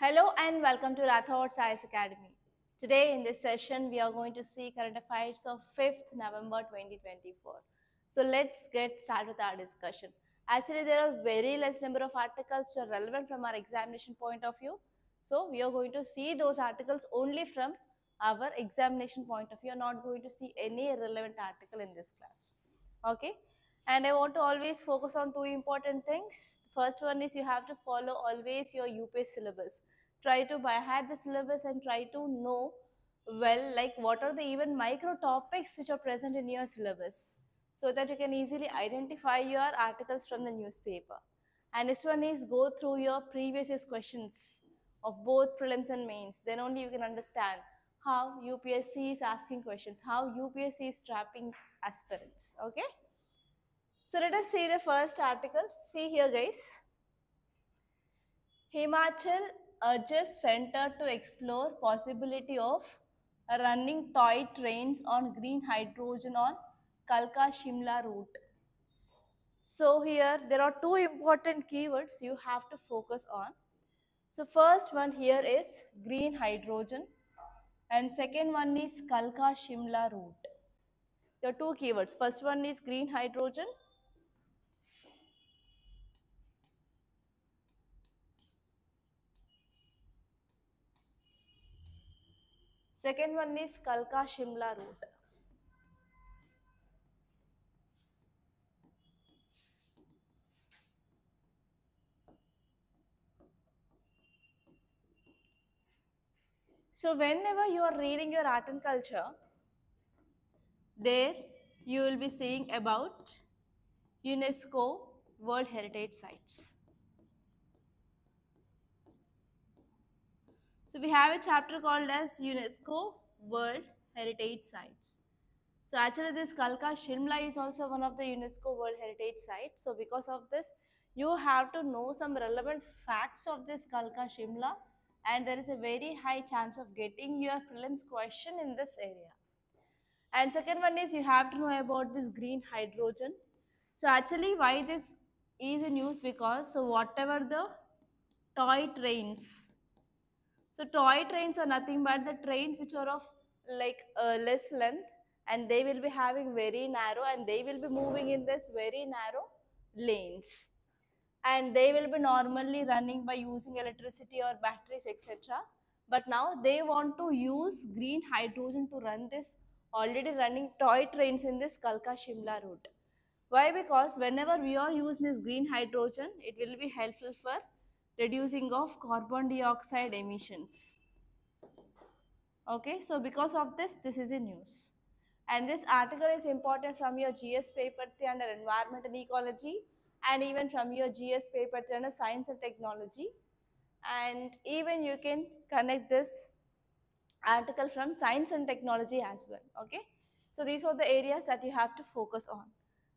Hello and welcome to Rathods Science Academy. Today in this session, we are going to see current affairs of 5th November 2024. So let's get started with our discussion. Actually, there are very less number of articles which are relevant from our examination point of view. So we are going to see those articles only from our examination point of view. You are not going to see any relevant article in this class. Okay. And I want to always focus on two important things. First one is you have to follow always your UPSC syllabus. Try to by heart the syllabus and try to know well like what are the even micro topics which are present in your syllabus, so that you can easily identify your articles from the newspaper. And this one is go through your previous year's questions of both prelims and mains. Then only you can understand how UPSC is asking questions, how UPSC is trapping aspirants. Okay. So let us see the first article. See here, guys. Himachal urges center to explore possibility of running toy trains on green hydrogen on Kalka-Shimla route. So here there are two important keywords you have to focus on. So first one here is green hydrogen and second one is Kalka-Shimla route. There are two keywords. First one is green hydrogen. Second one is Kalka-Shimla route. So whenever you are reading your art and culture, there you will be seeing about UNESCO World Heritage Sites. So we have a chapter called as UNESCO World Heritage Sites. So actually this Kalka Shimla is also one of the UNESCO World Heritage Sites. So because of this, you have to know some relevant facts of this Kalka Shimla, and there is a very high chance of getting your prelims question in this area. And second one is you have to know about this green hydrogen. So actually why this is in use, because so whatever the toy trains, so toy trains are nothing but the trains which are of like less length, and they will be having very narrow, and they will be moving in this very narrow lanes, and they will be normally running by using electricity or batteries, etc. But now they want to use green hydrogen to run this already running toy trains in this Kalka Shimla route. Why? Because whenever we are using this green hydrogen, it will be helpful for reducing of carbon dioxide emissions. Okay, so because of this, this is in news. And this article is important from your GS paper 3 under environment and ecology, and even from your GS paper 3 under science and technology. And even you can connect this article from science and technology as well. Okay, so these are the areas that you have to focus on.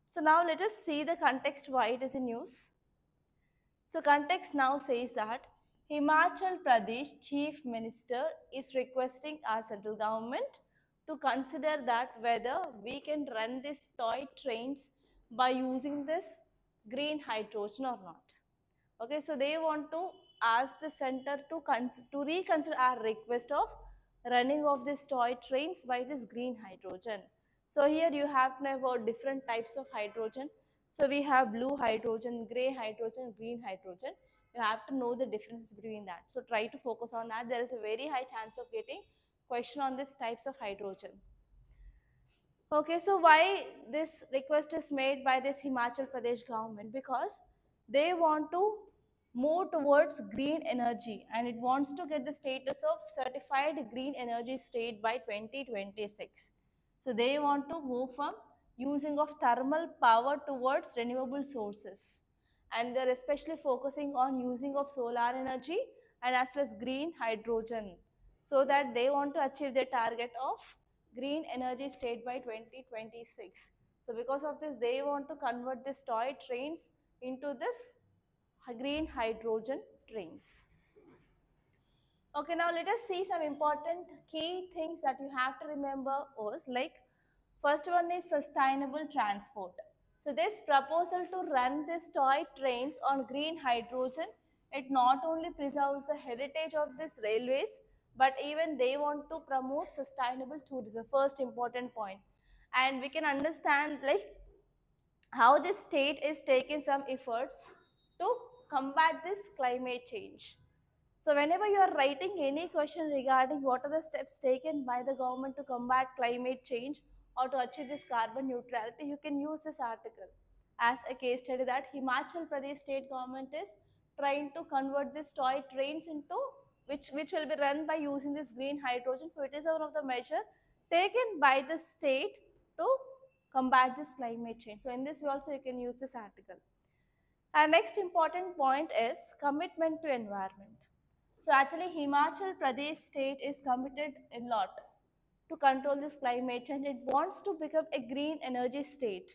So now let us see the context why it is in news. So context now says that Himachal Pradesh Chief Minister is requesting our central government to consider that whether we can run these toy trains by using this green hydrogen or not. Okay, so they want to ask the center to reconsider our request of running of these toy trains by this green hydrogen. So here you have to know about different types of hydrogen. So we have blue hydrogen, gray hydrogen, green hydrogen. You have to know the differences between that. So try to focus on that. There is a very high chance of getting question on these types of hydrogen. Okay, so why this request is made by this Himachal Pradesh government? Because they want to move towards green energy, and it wants to get the status of certified green energy state by 2026. So they want to move from using of thermal power towards renewable sources, and they're especially focusing on using of solar energy and as well as green hydrogen, so that they want to achieve their target of green energy state by 2026. So because of this, they want to convert these toy trains into this green hydrogen trains. Okay, now let us see some important key things that you have to remember was like, first one is sustainable transport. So this proposal to run these toy trains on green hydrogen It not only preserves the heritage of these railways, but even they want to promote sustainable tourism, first important point. And we can understand like how the state is taking some efforts to combat this climate change. So whenever you are writing any question regarding what are the steps taken by the government to combat climate change or to achieve this carbon neutrality, you can use this article as a case study that Himachal Pradesh state government is trying to convert these toy trains into which will be run by using this green hydrogen. So it is one of the measure taken by the state to combat this climate change. So in this way also you can use this article. Our next important point is commitment to environment. So actually Himachal Pradesh state is committed a lot to control this climate change. It wants to become a green energy state.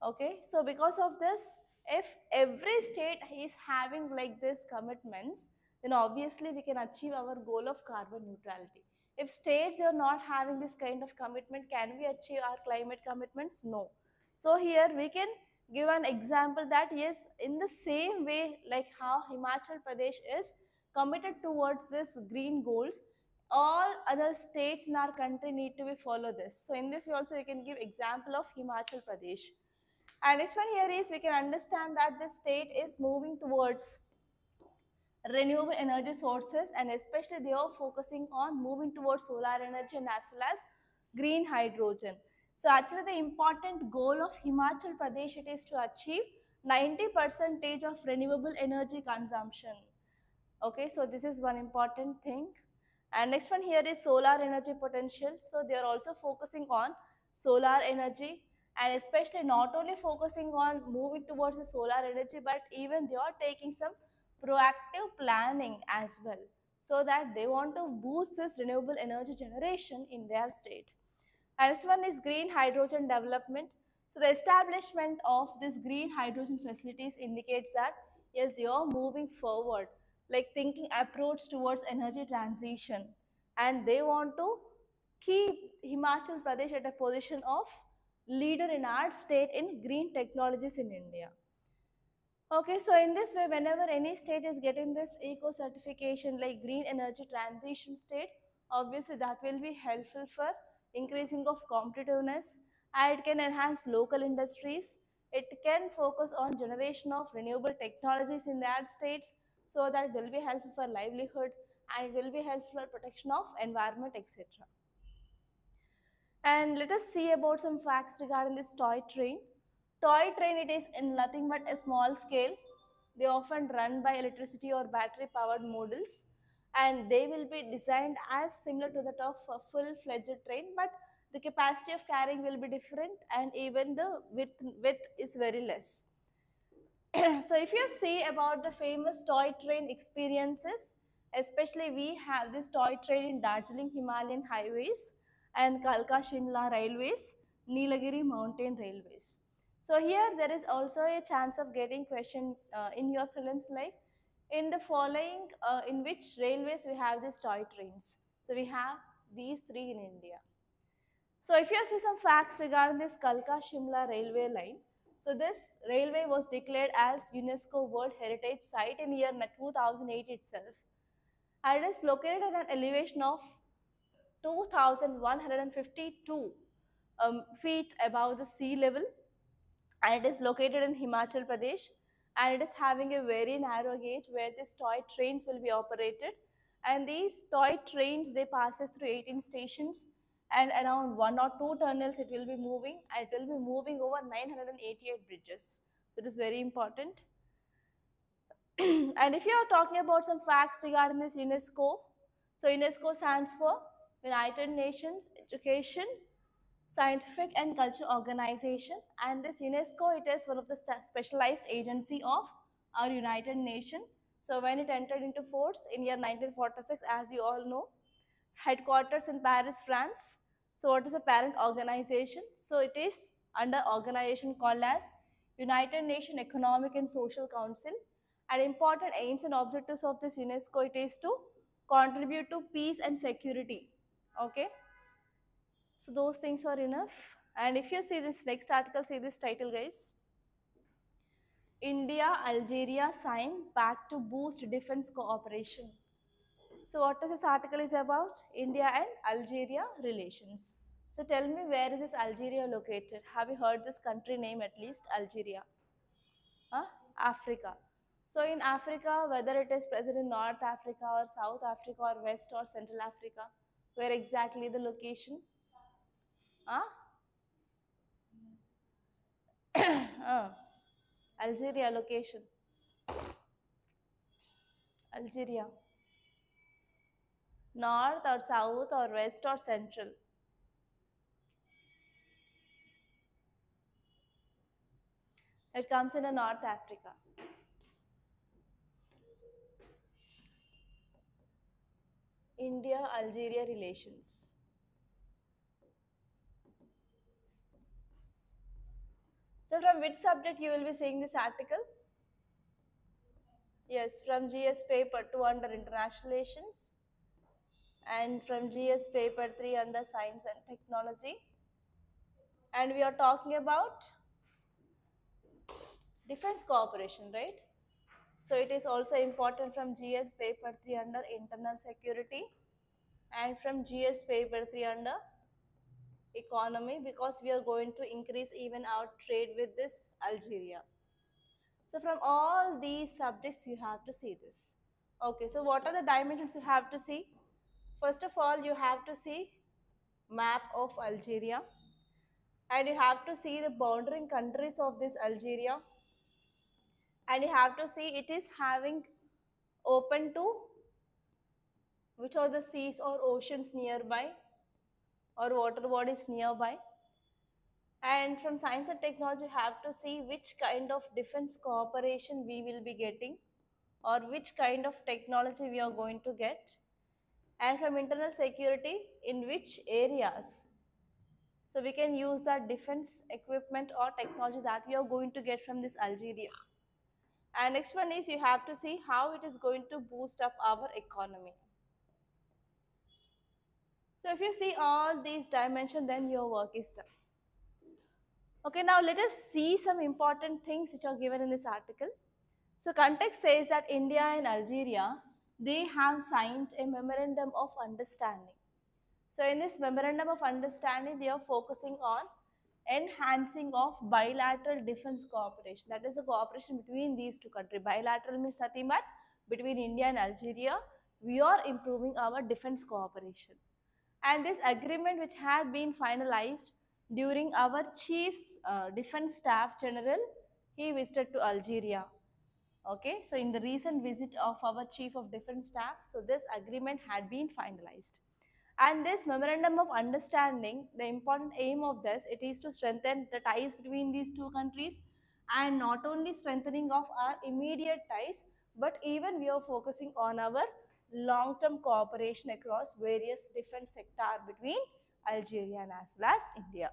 Okay, so because of this, if every state is having like this commitments, then obviously we can achieve our goal of carbon neutrality. If states are not having this kind of commitment, can we achieve our climate commitments? No. So here we can give an example that yes, in the same way like how Himachal Pradesh is committed towards this green goals, all other states in our country need to be follow this. So in this way also we can give example of Himachal Pradesh. And next one here is we can understand that the state is moving towards renewable energy sources, and especially they are focusing on moving towards solar energy and as well as green hydrogen. So actually the important goal of Himachal Pradesh it is to achieve 90% of renewable energy consumption. Okay, so this is one important thing. And next one here is solar energy potential. So they are also focusing on solar energy, and especially not only focusing on moving towards the solar energy, but even they are taking some proactive planning as well, so that they want to boost this renewable energy generation in their state. And next one is green hydrogen development. So the establishment of this green hydrogen facilities indicates that yes, they are moving forward, like thinking approach towards energy transition, and they want to keep Himachal Pradesh at a position of leader in our state in green technologies in India. Okay, so in this way, whenever any state is getting this eco certification like green energy transition state, obviously that will be helpful for increasing of competitiveness, and it can enhance local industries. It can focus on generation of renewable technologies in that states, so that will be helpful for livelihood, and it will be helpful for protection of environment, etc. And let us see about some facts regarding this toy train. Toy train, it is in nothing but a small scale. They often run by electricity or battery powered models, and they will be designed as similar to that of a full-fledged train, but the capacity of carrying will be different, and even the width is very less. So if you see about the famous toy train experiences, especially we have this toy train in Darjeeling Himalayan highways and Kalka Shimla railways, Nilagiri mountain railways. So here there is also a chance of getting question in your prelims like in the following in which railways we have these toy trains. So we have these three in India. So if you see some facts regarding this Kalka Shimla railway line, so this railway was declared as UNESCO World Heritage Site in year 2008 itself. And it is located at an elevation of 2,152 feet above the sea level, and it is located in Himachal Pradesh, and it is having a very narrow gauge where these toy trains will be operated, and these toy trains they passes through 18 stations and around one or two tunnels it will be moving, and it will be moving over 988 bridges. So it is very important. And if you are talking about some facts regarding this UNESCO, so UNESCO stands for United Nations Education, Scientific and Cultural Organization, and this UNESCO it is one of the specialized agency of our United Nations. So when it entered into force in year 1946, as you all know, headquarters in Paris, France. So what is a parent organization? So it is under organization called as United Nations Economic and Social Council. And important aims and objectives of this UNESCO it is to contribute to peace and security. Okay. So those things are enough. And if you see this next article, see this title, guys. India Algeria sign pact to boost defense cooperation. So what is this article is about? India and Algeria relations. So tell me, where is this Algeria located? Have you heard this country name at least? Algeria. Huh? Africa. So in Africa, whether it is present in North Africa or South Africa or West or Central Africa, where exactly the location? Huh? uh, Algeria location. Algeria. North or South or West or Central? It comes in a North Africa. India Algeria relations. So from which subject you will be seeing this article? Yes, from GS paper 2 under international relations and from GS paper 3 under science and technology. And we are talking about defense cooperation, right? So it is also important from GS paper 3 under internal security and from GS paper 3 under economy, because we are going to increase even our trade with this Algeria. So from all these subjects you have to see this. Okay, so what are the dimensions you have to see? First of all, you have to see map of Algeria and you have to see the bordering countries of this Algeria, and you have to see it is having open to which are the seas or oceans nearby or water bodies nearby. And from science and technology, you have to see which kind of defense cooperation we will be getting or which kind of technology we are going to get. And from internal security, in which areas. So we can use that defense equipment or technology that we are going to get from this Algeria. And next one is you have to see how it is going to boost up our economy. So if you see all these dimensions, then your work is done. Okay, now let us see some important things which are given in this article. So context says that India and Algeria, they have signed a memorandum of understanding. So in this memorandum of understanding, they are focusing on enhancing of bilateral defense cooperation. That is the cooperation between these two countries. Bilateral means nothing but between India and Algeria, we are improving our defense cooperation. And this agreement which had been finalized during our chief's defense staff general, he visited to Algeria. Okay, so in the recent visit of our chief of defense staff, so this agreement had been finalized. And this memorandum of understanding, the important aim of this, it is to strengthen the ties between these two countries, and not only strengthening of our immediate ties, but even we are focusing on our long-term cooperation across various defense sector between Algeria and as well as India.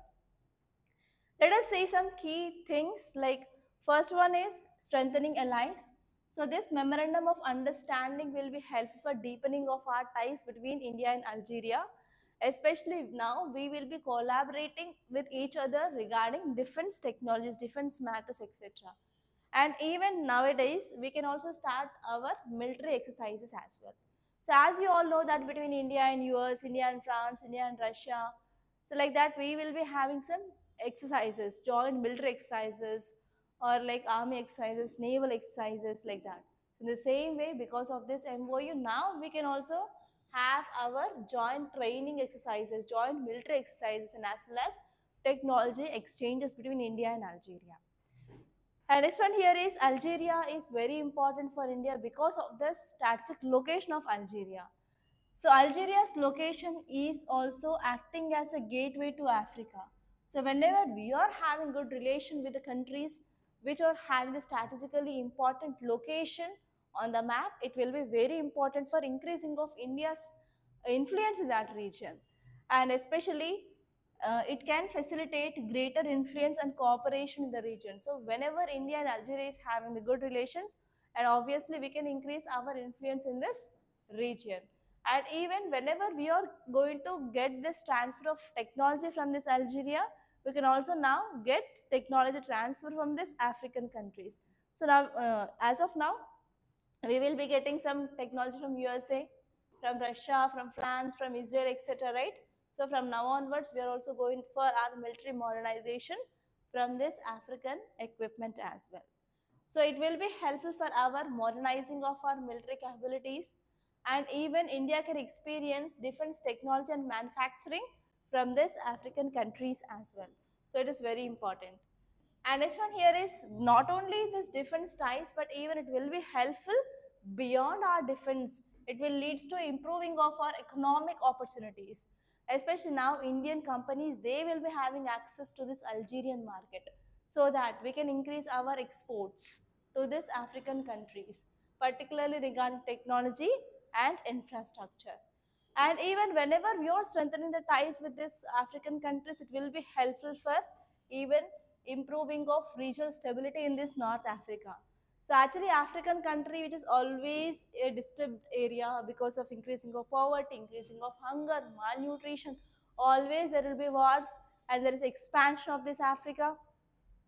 Let us see some key things, like first one is strengthening allies. So this memorandum of understanding will be helpful for deepening of our ties between India and Algeria. Especially now we will be collaborating with each other regarding defense technologies, defense matters, etc. And even nowadays we can also start our military exercises as well. So as you all know that between India and US, India and France, India and Russia, so like that we will be having some exercises, joint military exercises or like army exercises, naval exercises, like that. In the same way, because of this MOU, now we can also have our joint training exercises, joint military exercises, and as well as technology exchanges between India and Algeria. And next one here is Algeria is very important for India because of the strategic location of Algeria. So Algeria's location is also acting as a gateway to Africa. So whenever we are having good relation with the countries which are having the strategically important location on the map, it will be very important for increasing of India's influence in that region. And especially it can facilitate greater influence and cooperation in the region. So whenever India and Algeria is having the good relations, and obviously we can increase our influence in this region. And even whenever we are going to get this transfer of technology from this Algeria, we can also now get technology transfer from these African countries. So now, as of now, we will be getting some technology from USA, from Russia, from France, from Israel, etc. Right? So from now onwards, we are also going for our military modernization from this African equipment as well. So it will be helpful for our modernizing of our military capabilities, and even India can experience defense technology and manufacturing from this African countries as well. So it is very important. And next one here is not only this defense ties, but even it will be helpful beyond our defense. It will leads to improving of our economic opportunities. Especially now, Indian companies, they will be having access to this Algerian market so that we can increase our exports to this African countries, particularly regarding technology and infrastructure. And even whenever we are strengthening the ties with these African countries, it will be helpful for even improving of regional stability in this North Africa. So actually African country which is always a disturbed area because of increasing of poverty, increasing of hunger, malnutrition, always there will be wars, and there is expansion of this Africa,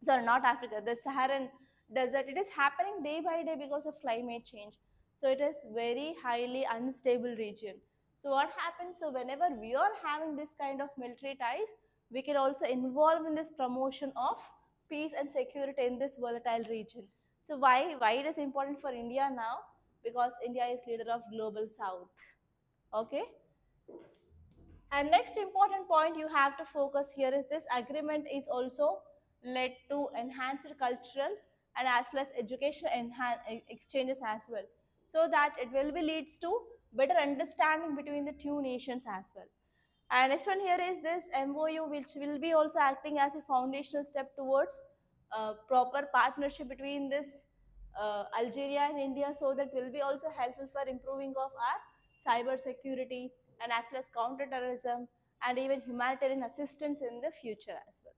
sorry, not Africa, the Saharan desert. It is happening day by day because of climate change. So it is very highly unstable region. So what happens? So whenever we are having this kind of military ties, we can also involve in this promotion of peace and security in this volatile region. So why it is important for India now? Because India is leader of global South. Okay. And next important point you have to focus here is this agreement is also led to enhanced cultural and as well as educational exchanges as well. So that it will be leads to better understanding between the two nations as well. And next one here is this MOU, which will be also acting as a foundational step towards proper partnership between this Algeria and India, so that will be also helpful for improving of our cyber security and as well as counter-terrorism and even humanitarian assistance in the future as well.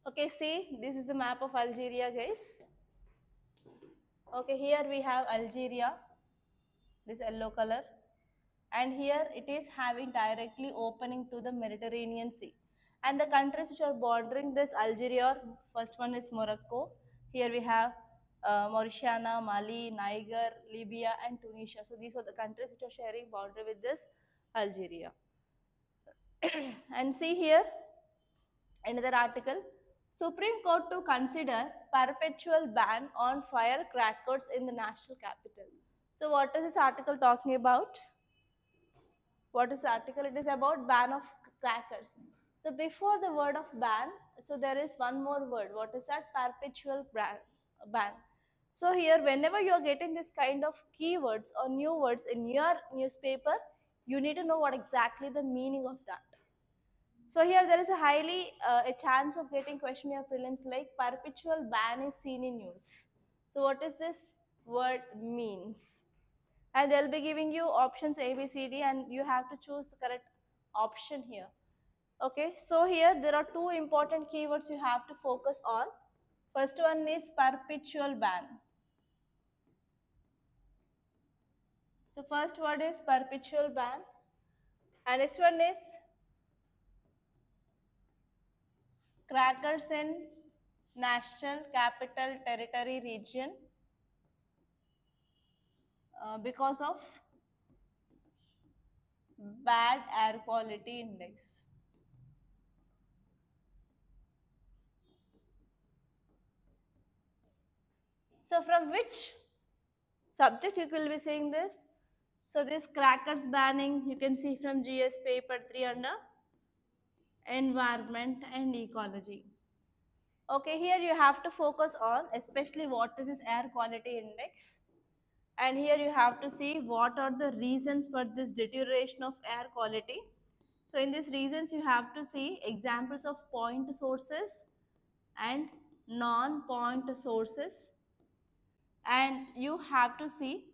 Okay, see, this is the map of Algeria, guys. Okay, here we have Algeria, this yellow color, and here it is having directly opening to the Mediterranean Sea. And the countries which are bordering this Algeria, first one is Morocco. Here we have Mauritania, Mali, Niger, Libya, and Tunisia. So these are the countries which are sharing boundary with this Algeria. And see here, another article. Supreme Court to consider perpetual ban on firecrackers in the national capital. So what is this article talking about? What is the article? It is about ban of crackers. So before the word of ban, so there is one more word. What is that? Perpetual ban. So here, whenever you are getting this kind of keywords or new words in your newspaper, you need to know what exactly the meaning of that. So here there is a highly a chance of getting question your prelims like perpetual ban is seen in news. So what is this word means? And they'll be giving you options A, B, C, D, and you have to choose the correct option here. Okay, so here there are two important keywords you have to focus on. First one is perpetual ban. So first word is perpetual ban, and next one is crackers in national capital territory region because of bad air quality index. So from which subject you will be saying this? So this crackers banning you can see from GS paper 3 under environment and ecology. Okay, here you have to focus on especially what is this air quality index, and here you have to see what are the reasons for this deterioration of air quality. So in these reasons you have to see examples of point sources and non-point sources, and you have to see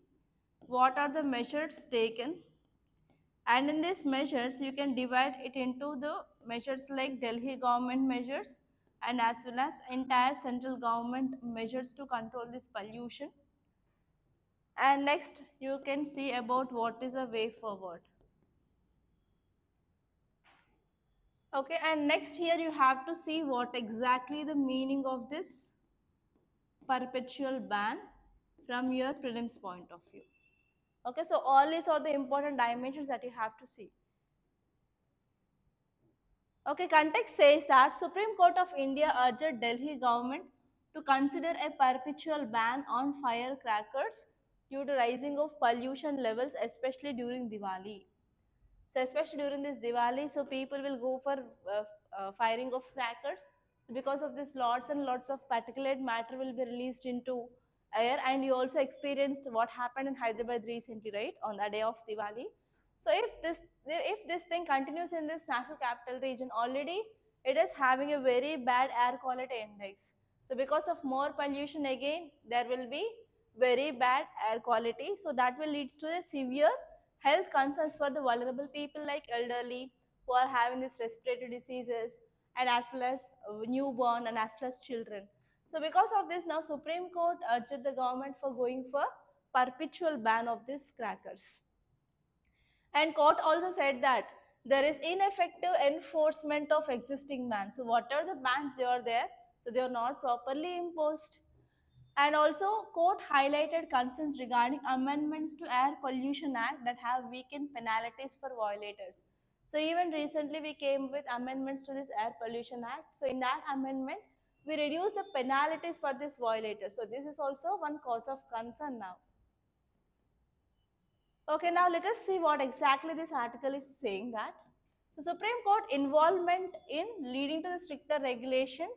what are the measures taken, and in these measures you can divide it into the measures like Delhi government measures and as well as entire central government measures to control this pollution. And next you can see about what is a way forward. Okay, and next here you have to see what exactly the meaning of this perpetual ban from your prelims point of view. Okay, so all these are the important dimensions that you have to see. Okay, context says that Supreme Court of India urged Delhi government to consider a perpetual ban on firecrackers due to rising of pollution levels, especially during Diwali. So especially during this Diwali, so people will go for firing of crackers. So because of this, lots and lots of particulate matter will be released into air, and you also experienced what happened in Hyderabad recently, right, on the day of Diwali. So if this thing continues in this national capital region, already it is having a very bad air quality index. So because of more pollution again, there will be very bad air quality. So that will lead to a severe health concerns for the vulnerable people like elderly who are having these respiratory diseases, and as well as newborn and as well as children. So because of this, now Supreme Court urged the government for going for perpetual ban of these crackers. And court also said that there is ineffective enforcement of existing bans. So whatever the bans they are there, so they are not properly imposed. And also, court highlighted concerns regarding amendments to Air Pollution Act that have weakened penalties for violators. So even recently, we came with amendments to this Air Pollution Act. So in that amendment, we reduced the penalties for this violator. So this is also one cause of concern now. Okay, now let us see what exactly this article is saying that. So Supreme Court involvement in leading to the stricter regulation,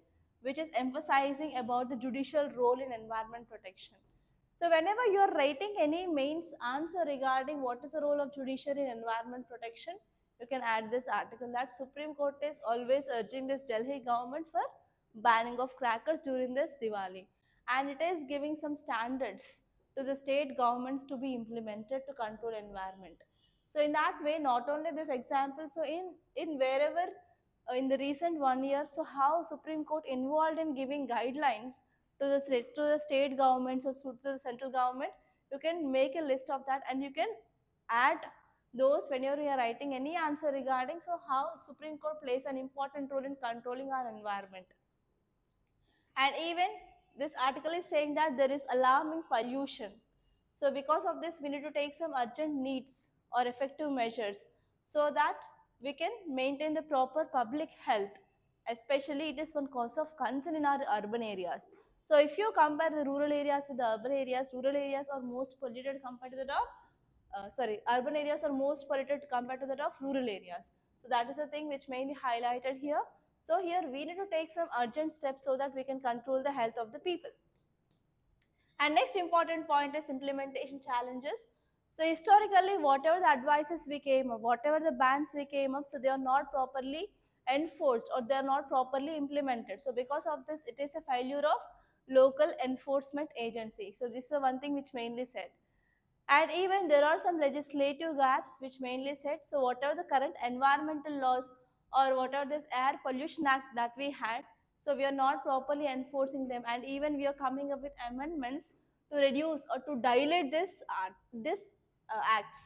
which is emphasizing about the judicial role in environment protection. So whenever you are writing any mains answer regarding what is the role of judiciary in environment protection, you can add this article that Supreme Court is always urging this Delhi government for banning of crackers during this Diwali. And it is giving some standards to the state governments to be implemented to control environment. So in that way, not only this example, so in wherever in the recent 1 year, so how Supreme Court involved in giving guidelines to the state governments or to the central government, you can make a list of that and you can add those whenever you are writing any answer regarding so how Supreme Court plays an important role in controlling our environment. And even this article is saying that there is alarming pollution. So because of this, we need to take some urgent needs or effective measures so that we can maintain the proper public health. Especially it is one cause of concern in our urban areas. So if you compare the rural areas with the urban areas, rural areas are most polluted compared to the urban areas are most polluted compared to that of rural areas. So that is the thing which mainly highlighted here. So here we need to take some urgent steps so that we can control the health of the people. And next important point is implementation challenges. So historically, whatever the advices we came up, whatever the bans we came up, so they are not properly enforced or they are not properly implemented. So because of this, it is a failure of local enforcement agency. So this is the one thing which mainly said. And even there are some legislative gaps which mainly said, so whatever the current environmental laws or whatever this air pollution act that we had, so we are not properly enforcing them, and even we are coming up with amendments to reduce or to dilate this acts.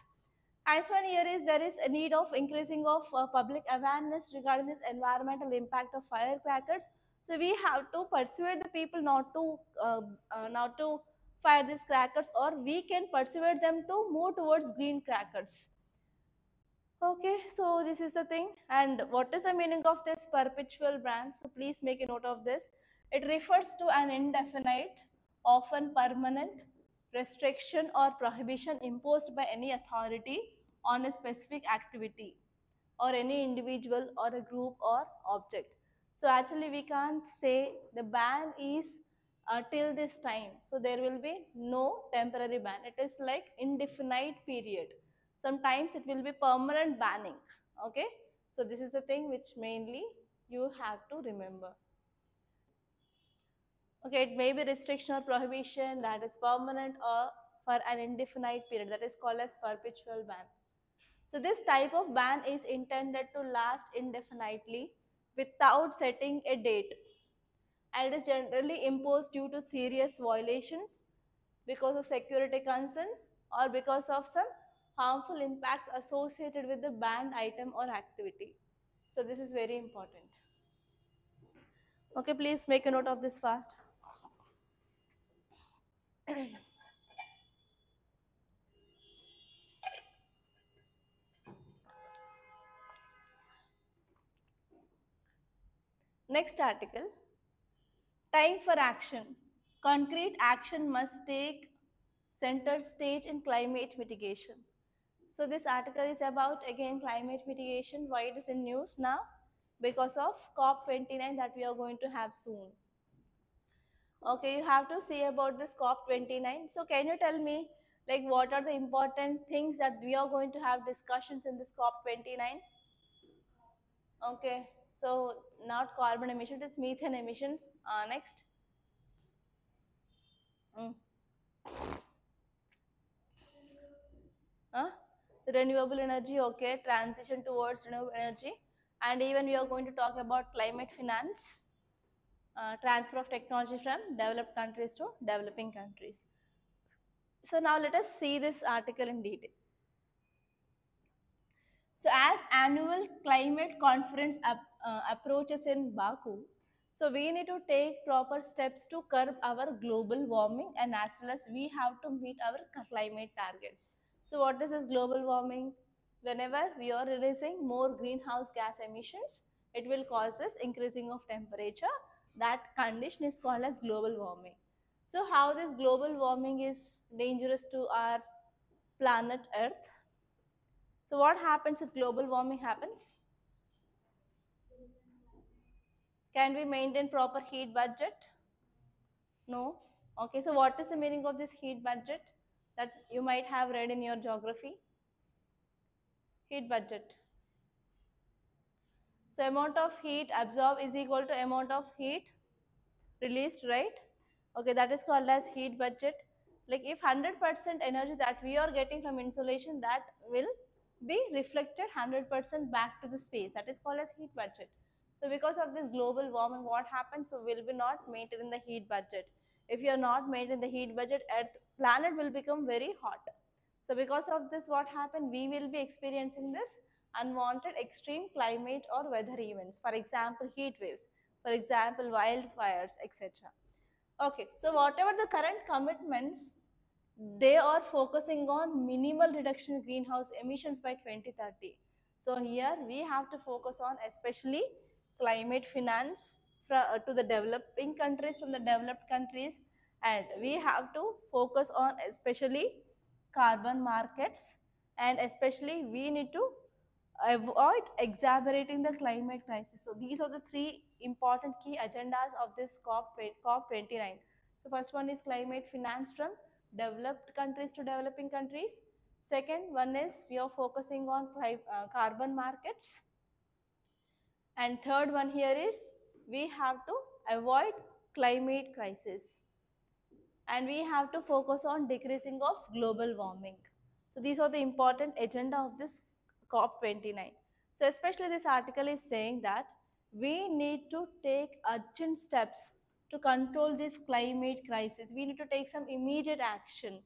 As one here is there is a need of increasing of public awareness regarding this environmental impact of firecrackers. So we have to persuade the people not to fire these crackers, or we can persuade them to move towards green crackers. Okay, so this is the thing. And what is the meaning of this perpetual ban? So please make a note of this. It refers to an indefinite, often permanent restriction or prohibition imposed by any authority on a specific activity or any individual or a group or object. So actually we can't say the ban is till this time. So there will be no temporary ban. It is like indefinite period. Sometimes it will be permanent banning. Okay. So this is the thing which mainly you have to remember. Okay, it may be restriction or prohibition that is permanent or for an indefinite period, that is called as perpetual ban. So this type of ban is intended to last indefinitely without setting a date, and it is generally imposed due to serious violations because of security concerns or because of some harmful impacts associated with the banned item or activity. So this is very important. Okay, please make a note of this fast. Next article, time for action. Concrete action must take center stage in climate mitigation. So this article is about again climate mitigation. Why it is in news now? Because of COP29 that we are going to have soon. Okay, you have to see about this COP29. So can you tell me like what are the important things that we are going to have discussions in this COP29? Okay, so not carbon emissions, it's methane emissions. Next. Mm. Uh, Renewable energy, okay, transition towards renewable energy. And even we are going to talk about climate finance, transfer of technology from developed countries to developing countries. So now let us see this article in detail. So as annual climate conference approaches in Baku, so we need to take proper steps to curb our global warming and as well as we have to meet our climate targets. So what is this global warming? Whenever we are releasing more greenhouse gas emissions, it will cause this increasing of temperature. That condition is called as global warming. So how this global warming is dangerous to our planet Earth? So what happens if global warming happens? Can we maintain proper heat budget? No. Okay, so what is the meaning of this heat budget that you might have read in your geography? Heat budget. So amount of heat absorbed is equal to amount of heat released, right? Okay, that is called as heat budget. Like if 100% energy that we are getting from insolation, that will be reflected 100% back to the space. That is called as heat budget. So because of this global warming, what happens? So will be not maintained in the heat budget. If you are not maintained in the heat budget, Earth planet will become very hot. So because of this, what happened? We will be experiencing this unwanted extreme climate or weather events. For example, heat waves. For example, wildfires, etc. Okay, so whatever the current commitments, they are focusing on minimal reduction in greenhouse emissions by 2030. So here we have to focus on especially climate finance to the developing countries from the developed countries, and we have to focus on especially carbon markets, and especially we need to avoid exacerbating the climate crisis. So these are the three important key agendas of this COP29. So first one is climate finance from developed countries to developing countries. Second one is we are focusing on carbon markets. And third one here is we have to avoid climate crisis. And we have to focus on decreasing of global warming. So these are the important agenda of this COP29. So especially this article is saying that we need to take urgent steps to control this climate crisis. We need to take some immediate action.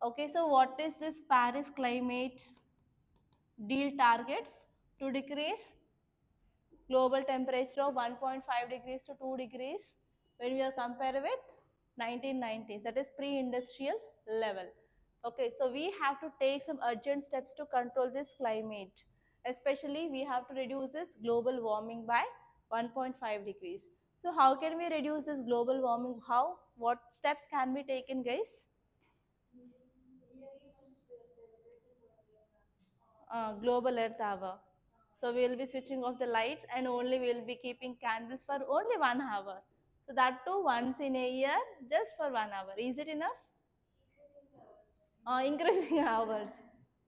Okay, so what is this Paris climate deal targets? To decrease global temperature of 1.5 degrees to 2 degrees when we are compared with 1990s, that is pre-industrial level. Okay, so we have to take some urgent steps to control this climate, especially we have to reduce this global warming by 1.5 degrees. So how can we reduce this global warming? How, what steps can be taken, guys? Global Earth Hour. So we will be switching off the lights and only we will be keeping candles for only 1 hour. So that too once in a year, just for 1 hour. Is it enough? Increasing hours.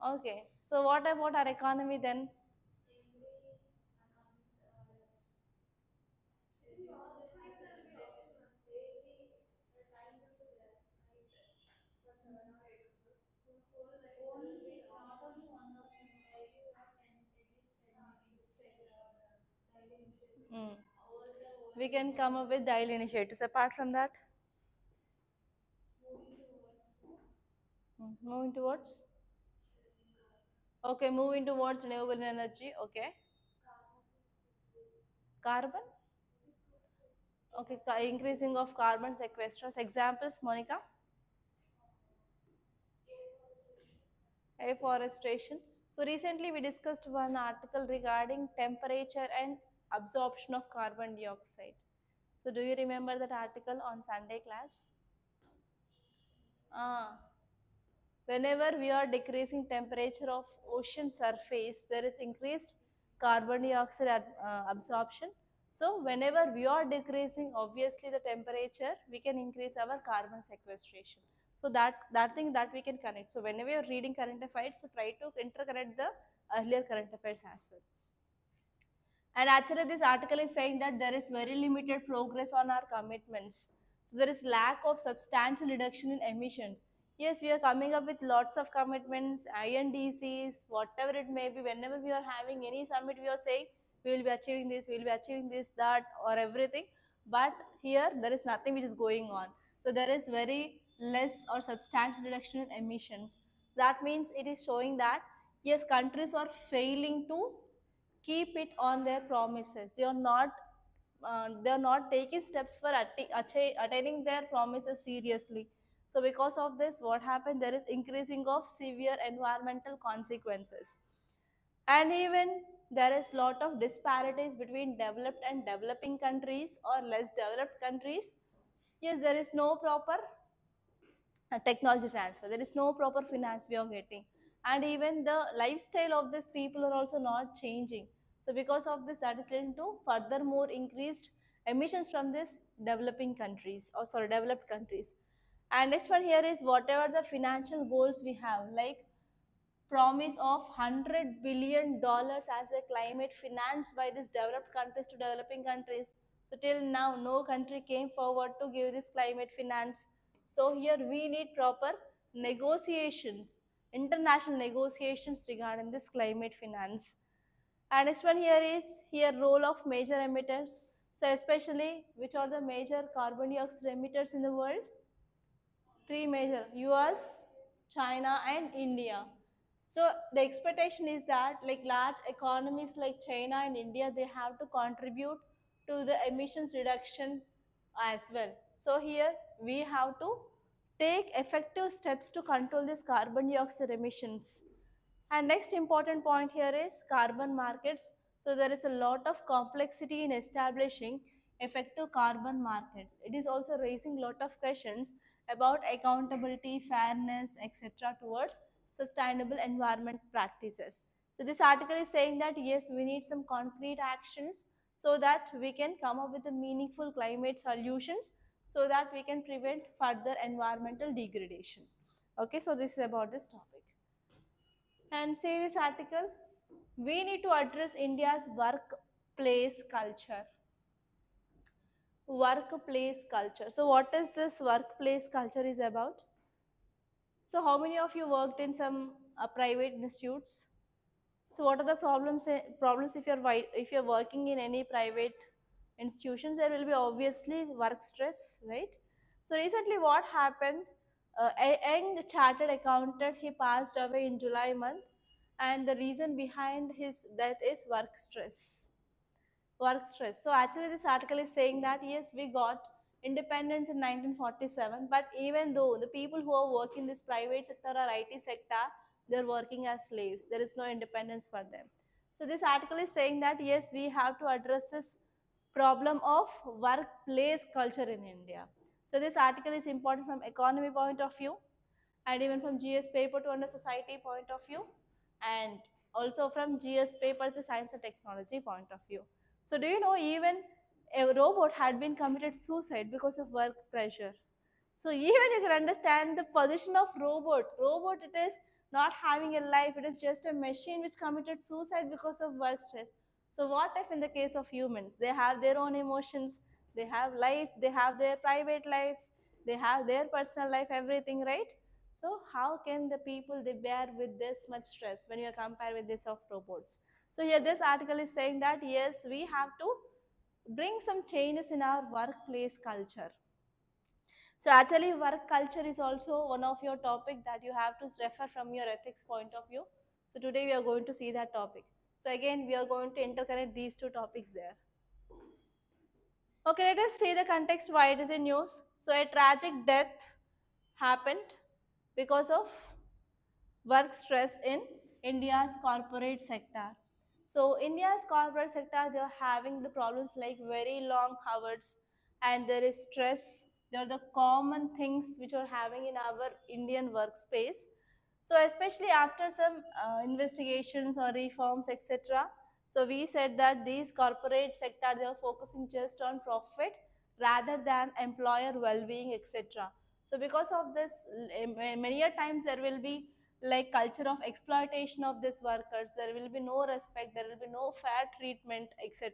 Okay. So what about our economy then? Mm. We can come up with daily initiatives. Apart from that, moving towards. Okay, moving towards renewable energy. Okay, carbon. Okay, increasing of carbon sequesters. Examples, Monica. afforestation. So recently we discussed one article regarding temperature and absorption of carbon dioxide. So do you remember that article on Sunday class? Ah, whenever we are decreasing temperature of ocean surface, there is increased carbon dioxide absorption. So whenever we are decreasing obviously the temperature, we can increase our carbon sequestration. So that thing that we can connect. So whenever you are reading current affairs, so try to interconnect the earlier current affairs as well. And actually, this article is saying that there is very limited progress on our commitments. So there is lack of substantial reduction in emissions. Yes, we are coming up with lots of commitments, INDCs, whatever it may be. Whenever we are having any summit, we are saying we will be achieving this, we will be achieving this, that, or everything. But here there is nothing which is going on. So there is very less or substantial reduction in emissions. That means it is showing that yes, countries are failing to keep it on their promises. They are not taking steps for attaining their promises seriously. So because of this, what happened, there is increasing of severe environmental consequences. And even there is lot of disparities between developed and developing countries or less developed countries. Yes, there is no proper technology transfer, there is no proper finance we are getting, and even the lifestyle of these people are also not changing. So because of this, that is leading to furthermore increased emissions from this developing countries, or sorry, developed countries. And next one here is whatever the financial goals we have, like promise of $100 billion as a climate finance by these developed countries to developing countries. So till now, no country came forward to give this climate finance. So here we need proper negotiations, international negotiations regarding this climate finance. And next one here is here role of major emitters. So especially which are the major carbon dioxide emitters in the world? Three major: US, China, and India. So the expectation is that like large economies like China and India, they have to contribute to the emissions reduction as well. So here we have to take effective steps to control these carbon dioxide emissions. And next important point here is carbon markets. So there is a lot of complexity in establishing effective carbon markets. It is also raising lot of questions about accountability, fairness, etc. towards sustainable environment practices. So this article is saying that yes, we need some concrete actions so that we can come up with a meaningful climate solutions so that we can prevent further environmental degradation. Okay, so this is about this topic. And say this article, we need to address India's workplace culture. Workplace culture. So what is this workplace culture is about? So how many of you worked in some private institutes? So what are the problems? Problems if if you're working in any private institutions, there will be obviously work stress, right? So recently, what happened? A young chartered accountant, he passed away in July month, and the reason behind his death is work stress. Work stress. So actually, this article is saying that yes, we got independence in 1947, but even though the people who are working in this private sector or IT sector, they're working as slaves. There is no independence for them. So this article is saying that yes, we have to address this problem of workplace culture in India. So this article is important from economy point of view, and even from GS paper to under society point of view, and also from GS paper to science and technology point of view. So do you know even a robot had been committed suicide because of work pressure? So even you can understand the position of robot. Robot, it is not having a life. It is just a machine which committed suicide because of work stress. So what if in the case of humans, they have their own emotions, they have life, they have their private life, they have their personal life, everything, right? So how can the people they bear with this much stress when you compare with this of robots? So here this article is saying that yes, we have to bring some changes in our workplace culture. So actually work culture is also one of your topic that you have to refer from your ethics point of view. So today we are going to see that topic. So again we are going to interconnect these two topics there. Okay, let us see the context why it is in news. So a tragic death happened because of work stress in India's corporate sector. So India's corporate sector, they're having the problems like very long hours, and there is stress. They are the common things which are having in our Indian workspace. So especially after some investigations or reforms, etc. So we said that these corporate sector, they are focusing just on profit rather than employer well-being, etc. So because of this, many a times there will be like culture of exploitation of these workers. There will be no respect, there will be no fair treatment, etc.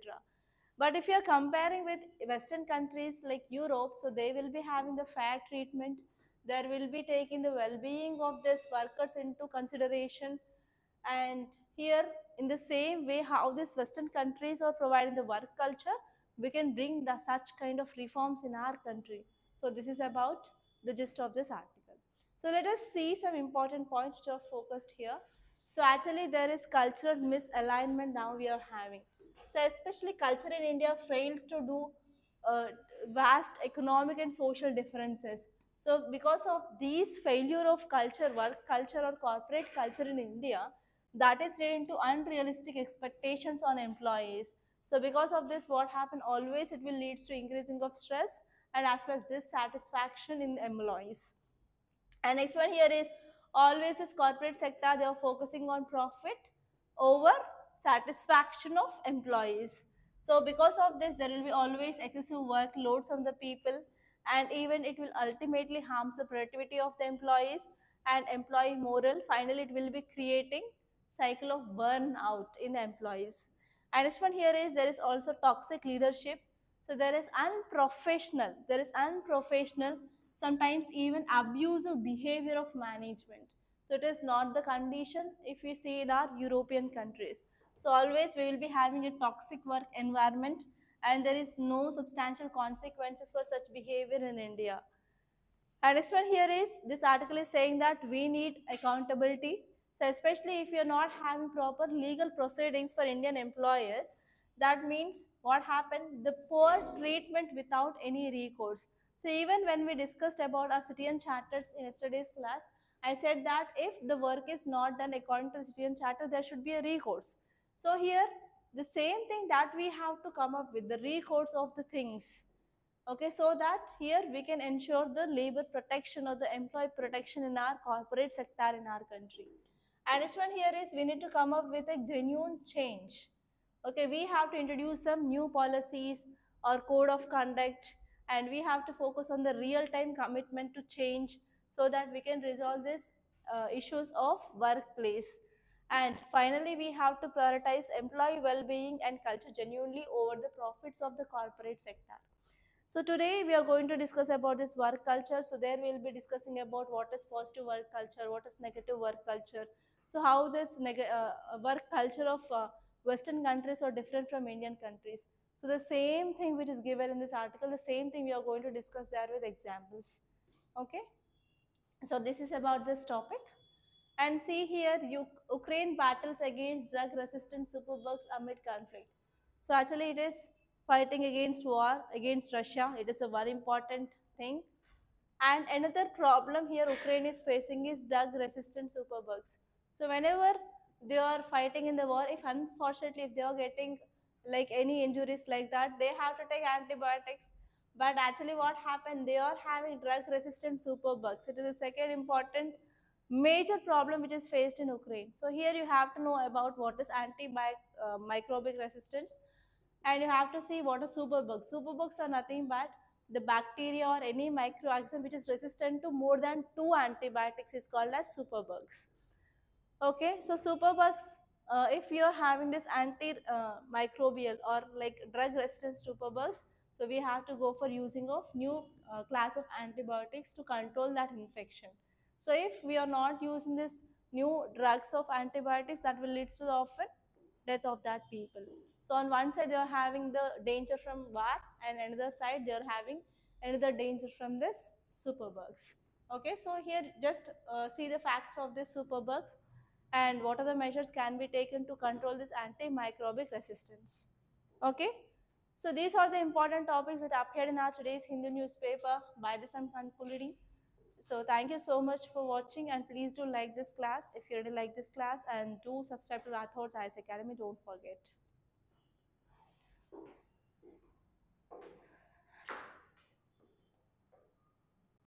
But if you are comparing with Western countries like Europe, so they will be having the fair treatment. There will be taking the well-being of these workers into consideration. And here, in the same way, how these Western countries are providing the work culture, we can bring the such kind of reforms in our country. So this is about the gist of this article. So let us see some important points which are focused here. So actually, there is cultural misalignment now we are having. So especially culture in India fails to do uh, vast economic and social differences. So because of these failure of culture, work culture or corporate culture in India, that is leading to unrealistic expectations on employees. So because of this, what happen always, it will leads to increasing of stress and as well as dissatisfaction in employees. And next one here is always this corporate sector, they are focusing on profit over satisfaction of employees. So because of this, there will be always excessive workloads on the people, and even it will ultimately harm the productivity of the employees and employee morale. Finally, it will be creating cycle of burnout in the employees. And next one here is there is also toxic leadership. So there is unprofessional, sometimes even abusive behavior of management. So it is not the condition if we see in our European countries. So always we will be having a toxic work environment, and there is no substantial consequences for such behavior in India. And next one here is this article is saying that we need accountability. So especially if you're not having proper legal proceedings for Indian employers, that means what happened? The poor treatment without any recourse. So even when we discussed about our citizen charters in yesterday's class, I said that if the work is not done according to the citizen charter, there should be a recourse. So here, the same thing that we have to come up with the recourse of the things. Okay, so that here we can ensure the labor protection or the employee protection in our corporate sector in our country. And next one here is we need to come up with a genuine change. Okay, we have to introduce some new policies or code of conduct, and we have to focus on the real time commitment to change so that we can resolve these issues of workplace. And finally, we have to prioritize employee well-being and culture genuinely over the profits of the corporate sector. So today we are going to discuss about this work culture. So there we will be discussing about what is positive work culture, what is negative work culture. So how this work culture of Western countries are different from Indian countries. So the same thing which is given in this article, the same thing we are going to discuss there with examples. Okay. So this is about this topic. And see here, Ukraine battles against drug-resistant superbugs amid conflict. So actually, it is fighting against war against Russia. It is a very important thing. And another problem here Ukraine is facing is drug-resistant superbugs. So whenever they are fighting in the war, if unfortunately if they are getting like any injuries like that, they have to take antibiotics. But actually, what happened? They are having drug-resistant superbugs. It is the second important major problem which is faced in Ukraine. So here you have to know about what is antimicrobial resistance, and you have to see what are superbugs. Superbugs are nothing but the bacteria or any microorganism which is resistant to more than two antibiotics is called as superbugs. Okay, so superbugs, if you're having this antimicrobial or like drug resistant superbugs, so we have to go for using of new class of antibiotics to control that infection. So if we are not using this new drugs of antibiotics, that will lead to the often death of that people. So on one side they are having the danger from war, and another side they are having another danger from this superbugs. Okay, so here just see the facts of this superbugs and what are the measures can be taken to control this antimicrobial resistance. Okay, so these are the important topics that appeared in our today's Hindu newspaper. By this I'm concluding. So thank you so much for watching, and please do like this class if you really like this class, and do subscribe to Rathods IS Academy. Don't forget.